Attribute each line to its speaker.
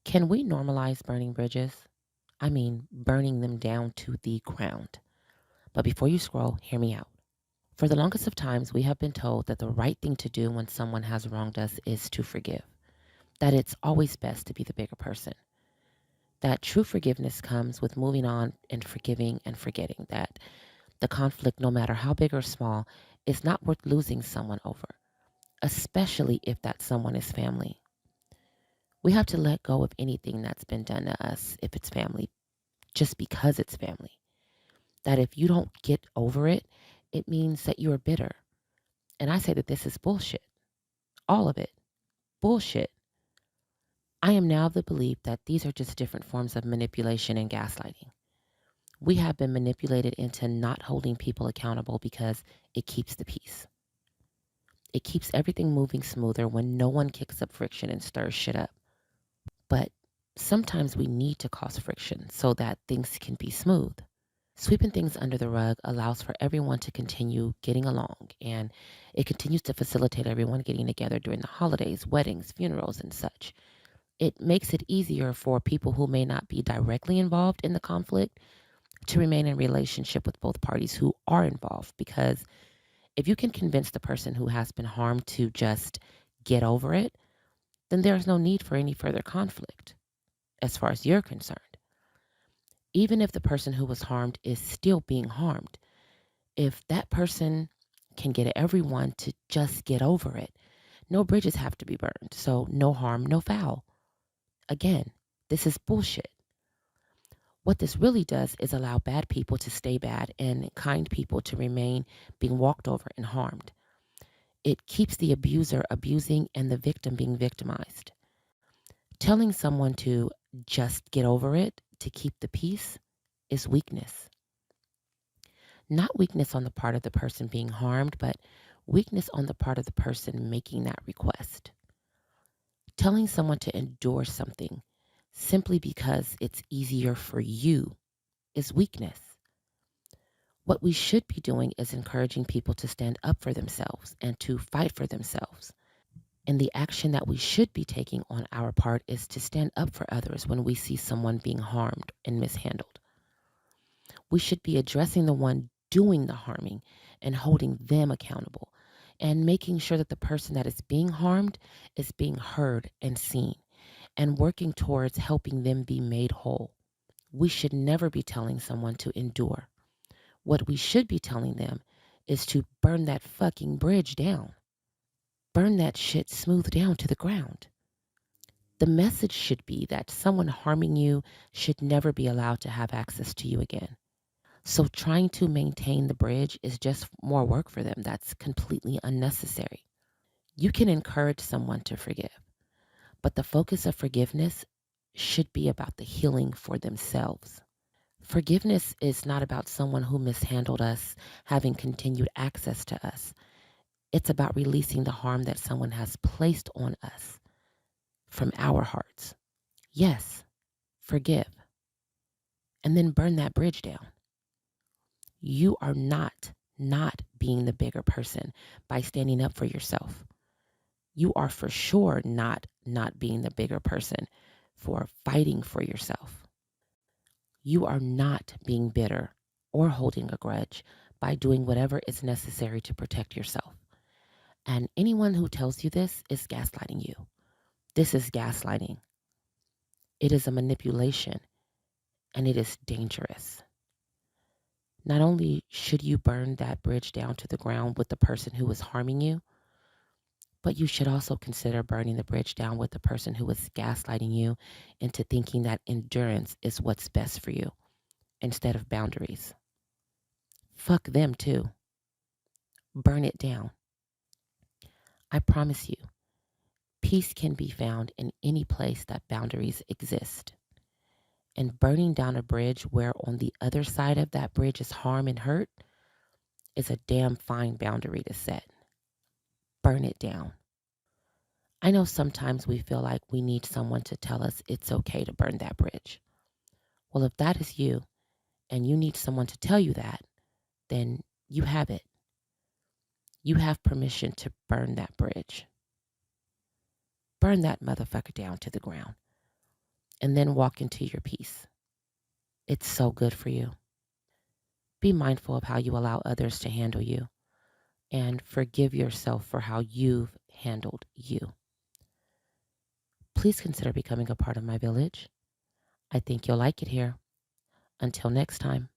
Speaker 1: Can we normalize burning bridges? I mean, burning them down to the ground. But before you scroll, hear me out. For the longest of times, we have been told that the right thing to do when someone has wronged us is to forgive, that it's always best to be the bigger person, that true forgiveness comes with moving on and forgiving and forgetting, that the conflict, no matter how big or small, is not worth losing someone over, especially if that someone is family. We have to let go of anything that's been done to us if it's family, just because it's family. That if you don't get over it, it means that you are bitter. And I say that this is bullshit. All of it. Bullshit. I am now of the belief that these are just different forms of manipulation and gaslighting. We have been manipulated into not holding people accountable because it keeps the peace. It keeps everything moving smoother when no one kicks up friction and stirs shit up. But sometimes we need to cause friction so that things can be smooth. Sweeping things under the rug allows for everyone to continue getting along, and it continues to facilitate everyone getting together during the holidays, weddings, funerals, and such. It makes it easier for people who may not be directly involved in the conflict to remain in relationship with both parties who are involved, because if you can convince the person who has been harmed to just get over it, then there's no need for any further conflict as far as you're concerned. Even if the person who was harmed is still being harmed, if that person can get everyone to just get over it, no bridges have to be burned. So no harm, no foul. Again, this is bullshit. What this really does is allow bad people to stay bad and kind people to remain being walked over and harmed. It keeps the abuser abusing and the victim being victimized. Telling someone to just get over it to keep the peace is weakness. Not weakness on the part of the person being harmed, but weakness on the part of the person making that request. Telling someone to endure something simply because it's easier for you is weakness. What we should be doing is encouraging people to stand up for themselves and to fight for themselves. And the action that we should be taking on our part is to stand up for others when we see someone being harmed and mishandled. We should be addressing the one doing the harming and holding them accountable and making sure that the person that is being harmed is being heard and seen and working towards helping them be made whole. We should never be telling someone to endure. What we should be telling them is to burn that fucking bridge down. Burn that shit smooth down to the ground. The message should be that someone harming you should never be allowed to have access to you again. So trying to maintain the bridge is just more work for them. That's completely unnecessary. You can encourage someone to forgive, but the focus of forgiveness should be about the healing for themselves. Forgiveness is not about someone who mishandled us having continued access to us. It's about releasing the harm that someone has placed on us from our hearts. Yes, forgive, and then burn that bridge down. You are not being the bigger person by standing up for yourself. You are for sure not being the bigger person for fighting for yourself. You are not being bitter or holding a grudge by doing whatever is necessary to protect yourself. And anyone who tells you this is gaslighting you. This is gaslighting. It is a manipulation and it is dangerous. Not only should you burn that bridge down to the ground with the person who is harming you, but you should also consider burning the bridge down with the person who is gaslighting you into thinking that endurance is what's best for you instead of boundaries. Fuck them too. Burn it down. I promise you, peace can be found in any place that boundaries exist. And burning down a bridge where on the other side of that bridge is harm and hurt is a damn fine boundary to set. Burn it down. I know sometimes we feel like we need someone to tell us it's okay to burn that bridge. Well, if that is you and you need someone to tell you that, then you have it. You have permission to burn that bridge. Burn that motherfucker down to the ground. and then walk into your peace. It's so good for you. Be mindful of how you allow others to handle you and forgive yourself for how you've handled you. Please consider becoming a part of my village. I think you'll like it here. Until next time.